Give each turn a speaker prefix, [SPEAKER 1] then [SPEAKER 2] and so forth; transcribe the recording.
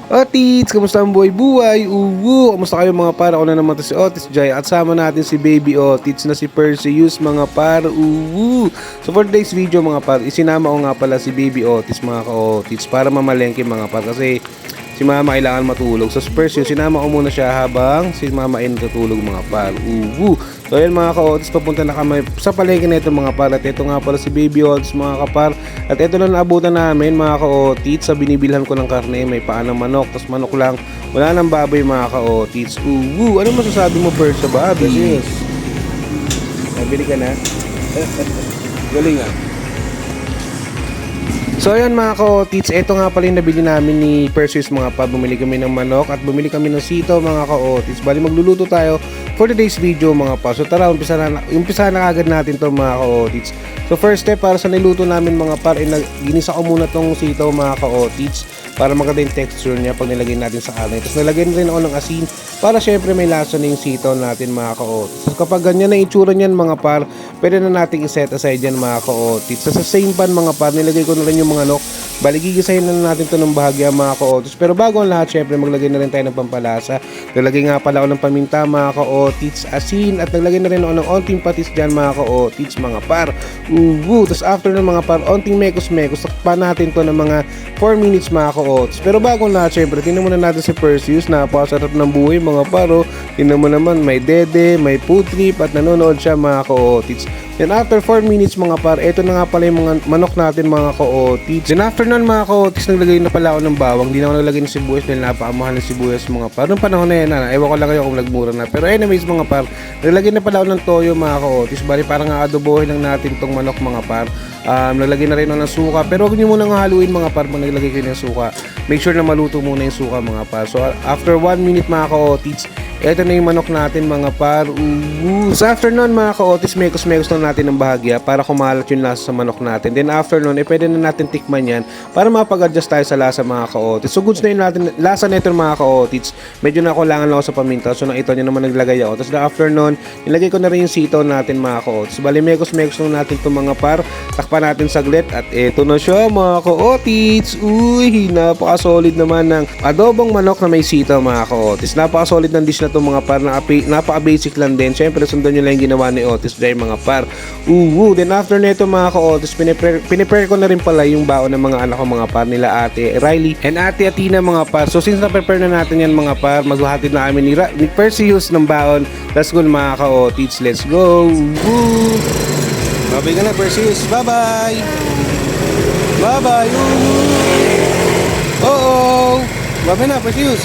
[SPEAKER 1] Otits, kamusta ang buhay-buhay? Uwu, kamusta kayo mga para? Ako na naman to si Otis Jai at sama natin si Baby Otits na si Perseus mga para. Uwu. So for today's video mga para, isinama ko nga pala si Baby Otis mga ka-Otits para mamalengke mga para kasi si Mama kailangan matulog. So Perseus, sinama ko muna siya habang si Mama ay natutulog mga par. Uwu. So ayun mga ka-Otis, papunta na kami sa palengke na ito mga par. At ito nga pala si Baby Otis mga kapar. At ito na naabutan namin mga ka-Otis sa binibilhan ko ng karne. May paa ng manok, tas manok lang. Wala nang baboy mga ka-Otis. Uwu. Ano masasabi mo Perseus sa baboy? Yes. Nabili ka na? Galing ah. So ayan mga ka-Otits, ito nga pala yung nabili namin ni Perseus mga pa. Bumili kami ng manok at bumili kami ng sitaw mga ka-Otits. Bali magluluto tayo for today's video mga pa. So tara, umpisa na agad natin to mga ka-Otits. So first step para sa niluto namin mga par, ginisa ko muna tong sitaw mga ka-Otits para maganda yung texture niya pag nilagay natin sa karne. Tapos nilagay na rin ako ng asin para syempre may lasa na yung sitaw natin mga ka-Otits. So kapag ganyan na itsura niyan mga par, pwede na natin i-set aside yan mga ka-Otits. So sa same pan mga par, nilagay ko na rin yung mga manok. Bali gigisahin na natin to ng bahagya mga ka-Otits. Pero bago ang lahat, syempre maglagay na rin tayo ng pampalasa. Naglagay nga pala ako ng paminta mga ka-Otits, asin, at naglagay na rin ako ng onting patis dyan mga ka-Otits mga par. Tapos after ng mga par, onting mekos-mekos, takpan natin to ng mga 4 minutes mga ka-Otits. Pero bago ang lahat, syempre tingnan muna natin si Perseus. Napakasarap ng buhay mga paro. Tingnan mo naman, may dede, may food trip, at nanonood siya mga ka-Otits. Then after 4 minutes mga par, ito na nga pala yung mga manok natin mga ka-Otits. Then after nun mga ka-Otits, naglagay na pala ako ng bawang. Hindi na ako naglagay ng sibuyas dahil napakamahal ng sibuyas mga par. Noong panahon na yan, ewan ko lang kayo kung nagmura na. Pero anyways mga par, naglagay na pala ako ng toyo mga ka-Otits. Bali parang aadobohin lang natin tong manok mga par. Naglagay na rin ako ng suka. Pero huwag nyo munang haluin mga par pag naglagay kayo ng suka. Make sure na maluto muna yung suka mga par. So after 1 minute mga ka-Otits, ito na yung manok natin mga par. So after nun mga ka-Otits, mekos-mekos lang natin ng bahagya para kumalat yung lasa sa manok natin. Then after nun, pwede na natin tikman yan para mapag-adjust tayo sa lasa mga ka-Otits. So goods na yung lasa nito mga ka-Otits. Medyo nakulangan lang ako sa paminta. So nakita nyo naman naglagay ako. Tapos after nun, nilagay ko na rin yung sitaw natin mga ka-Otits. Bali mekos-mekos lang natin itong mga par. Takpan natin saglit at eto na siya mga ka-Otits. Uy, napaka-solid naman ng adobong manok na may sitaw mga ka-Otits. Napaka-solid ng dish na itong mga par. Napaka-basic lang din. Siyempre sundan nyo lang yung ginawa ni Otis Jai mga par. Then after nito mga ka-Otits, pinipare ko na rin pala yung baon ng mga anak ko mga par nila ate Riley and ate Atina mga par. So since na-prepare na natin yan mga par, maghahatid na kami ni Perseus ng baon. Let's go mga ka-Otits. Let's go! Babay ka na Perseus. Bye-bye! Bye-bye! Oo! Babay na Perseus!